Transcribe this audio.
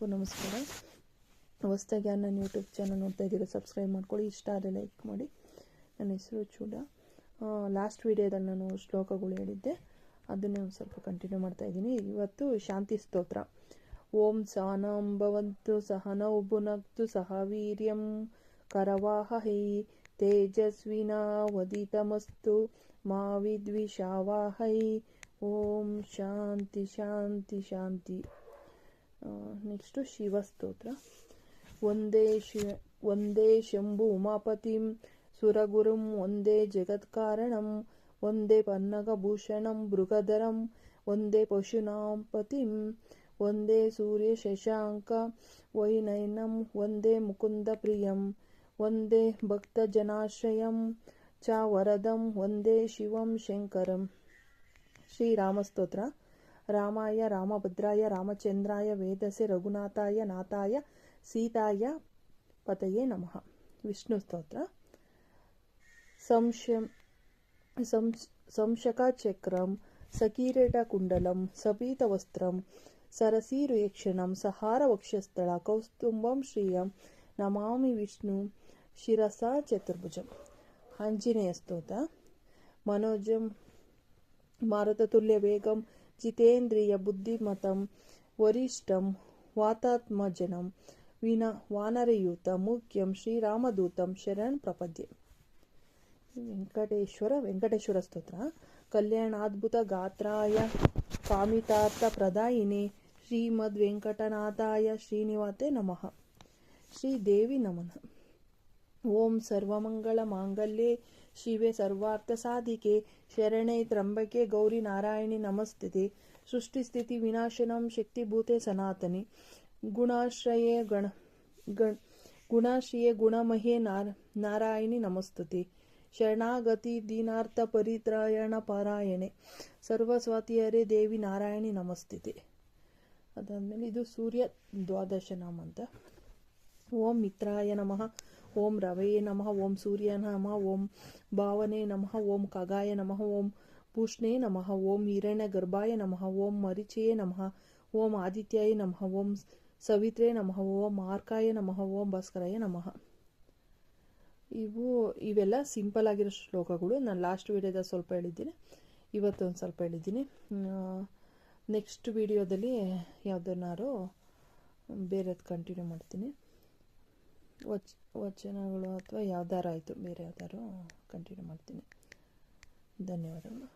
ಎಲ್ಲರಿಗೂ ನಮಸ್ಕಾರ. ಹೊಸದಾಗಿ ಯಾರು ನನ್ನ ಯೂಟ್ಯೂಬ್ ಚಾನಲ್ ನೋಡ್ತಾ ಇದ್ದೀರಾ ಸಬ್ಸ್ಕ್ರೈಬ್ ಮಾಡ್ಕೊಳ್ಳಿ, ಇಷ್ಟ ಆದರೆ ಲೈಕ್ ಮಾಡಿ. ನನ್ನ ಹೆಸರು ಚೂಡ. ಲಾಸ್ಟ್ ವಿಡಿಯೋದಲ್ಲಿ ನಾನು ಶ್ಲೋಕಗಳು ಹೇಳಿದ್ದೆ, ಅದನ್ನೇ ಒಂದು ಸ್ವಲ್ಪ ಕಂಟಿನ್ಯೂ ಮಾಡ್ತಾ ಇದ್ದೀನಿ. ಇವತ್ತು ಶಾಂತಿ ಸ್ತೋತ್ರ. ಓಂ ಸಹನಂ ಭವಂತು ಸಹನೌ ಭುನಕ್ತು ಸಹ ವೀರ್ಯಂ ಕರವಾಹೈ ತೇಜಸ್ವಿನಾವದಿತಮಸ್ತು ಮಾ ವಿದ್ವಿಷಾವಹೈ. ಓಂ ಶಾಂತಿ ಶಾಂತಿ ಶಾಂತಿ. ನೆಕ್ಸ್ಟು ಶಿವಸ್ತೋತ್ರ. ವಂದೇ ಶಂಭು ಉಮಾಪತಿಂ ಸುರಗುರುಂ ವಂದೇ ಜಗತ್ಕಾರಣಂ ವಂದೇ ಪನ್ನಗಭೂಷಣಂ ಮೃಗಧರಂ ವಂದೇ ಪಶೂನಾಂ ಪತಿಂ ವಂದೇ ಸೂರ್ಯ ಶಶಾಂಕ ವೈನಯನಂ ವಂದೇ ಮುಕುಂದ ಪ್ರಿಯಂ ವಂದೇ ಭಕ್ತಜನಾಶ್ರಯಂ ಚ ವರದಂ ವಂದೇ ಶಿವಂ ಶಂಕರಂ. ಶ್ರೀರಾಮಸ್ತೋತ್ರ. ರಾಮಾಯ ರಾಮಭದ್ರಾಯ ರಾಮಚಂದ್ರಾಯ ವೇದಸೆ ರಘುನಾಥಾಯ ನಾಥಾಯ ಸೀತಾಯ ಪತಯೇ ನಮಃ. ವಿಷ್ಣು ಸ್ತೋತ್ರ. ಸಂಶಕಚಕ್ರಂ ಸಕೀರೇಟಕುಂಡಲಂ ಸಪೀತವಸ್ತ್ರಂ ಸರಸೀರುಯಕ್ಷಣಂ ಸಹಾರ ವಕ್ಷಸ್ಥಳ ಕೌಸ್ತುಂಭಂ ಶ್ರಿಯಂ ನಮಾಮಿ ವಿಷ್ಣು ಶಿರಸಾ ಚತುರ್ಭುಜಂ. ಆಂಜನೇಯ ಸ್ತೋತ್ರ. ಮನೋಜಂ ಮಾರುತತುಲ್ಯ ವೇಗಂ ಜಿತೇಂದ್ರಿಯ ಬುದ್ಧಿಮತಂ ವರಿಷ್ಠಂ ವಾತಾತ್ಮಜನಂ ವಾನರಯೂತ ಮುಖ್ಯಂ ಶ್ರೀರಾಮದೂತಂ ಶರಣ್ ಪ್ರಪದ್ಯೆ. ವೆಂಕಟೇಶ್ವರ ಸ್ತೋತ್ರ. ಕಲ್ಯಾಣಾದ್ಭುತ ಗಾತ್ರಾಯ ಕಾಮಿತಾರ್ಥ ಪ್ರದಾಯಿನೇ ಶ್ರೀಮದ್ ವೆಂಕಟನಾಥಾಯ ಶ್ರೀನಿವಾತೆ ನಮಃ. ಶ್ರೀದೇವಿ ನಮನ. ಓಂ ಸರ್ವಮಂಗಳ ಮಾಂಗಲ್ಯೆ ಶಿವೆ ಸರ್ವಾರ್ಥ ಸಾಧಿಕೆ ಶರಣೆ ತ್ರ್ಯಂಬಕೆ ಗೌರಿ ನಾರಾಯಣಿ ನಮಸ್ತುತೆ. ಸೃಷ್ಟಿಸ್ಥಿತಿ ವಿನಾಶನಂ ಶಕ್ತಿಭೂತೆ ಸನಾತನಿ ಗುಣಾಶ್ರಿಯೇ ಗುಣಮಹೇ ನಾರಾಯಣಿ ನಮಸ್ತುತೆ. ಶರಣಾಗತಿ ದೀನಾರ್ಥ ಪರಿತ್ರಾಯಣ ಪಾರಾಯಣೆ ಸರ್ವಸ್ವಾತಿಯರೇ ದೇವಿ ನಾರಾಯಣಿ ನಮಸ್ತುತೆ. ಅದಾದಮೇಲೆ ಇದು ಸೂರ್ಯ ದ್ವಾದಶ ನಾಮ ಅಂತ. ಓಂ ಮಿತ್ರಾಯ ನಮಃ, ಓಂ ರವಯೇ ನಮಃ, ಓಂ ಸೂರ್ಯ ನಮಃ, ಓಂ ಭಾವನೆ ನಮಃ, ಓಂ ಖಗಾಯ ನಮಃ, ಓಂ ಪೂಷ್ಣೇ ನಮಃ, ಓಂ ಹಿರಣ್ಯ ಗರ್ಭಾಯ ನಮಃ, ಓಂ ಮರಿಚಯೇ ನಮಃ, ಓಂ ಆದಿತ್ಯಾಯ ನಮಃ, ಓಂ ಸವಿತ್ರೇ ನಮಃ, ಓಂ ಆರ್ಕಾಯ ನಮಃ, ಓಂ ಭಾಸ್ಕರಾಯ ನಮಃ. ಇವೆಲ್ಲ ಸಿಂಪಲ್ ಆಗಿರೋ ಶ್ಲೋಕಗಳು. ನಾನು ಲಾಸ್ಟ್ ವಿಡಿಯೋದ ಸ್ವಲ್ಪ ಹೇಳಿದ್ದೀನಿ, ಇವತ್ತೊಂದು ಸ್ವಲ್ಪ ಹೇಳಿದ್ದೀನಿ. ನೆಕ್ಸ್ಟ್ ವಿಡಿಯೋದಲ್ಲಿ ಯಾವುದನ್ನಾರು ಬೇರೆದು ಕಂಟಿನ್ಯೂ ಮಾಡ್ತೀನಿ. ವಚನಗಳು ಅಥವಾ ಯಾವ್ದಾರು ಆಯಿತು, ಬೇರೆ ಯಾವ್ದಾರು ಕಂಟಿನ್ಯೂ ಮಾಡ್ತೀನಿ. ಧನ್ಯವಾದಗಳು.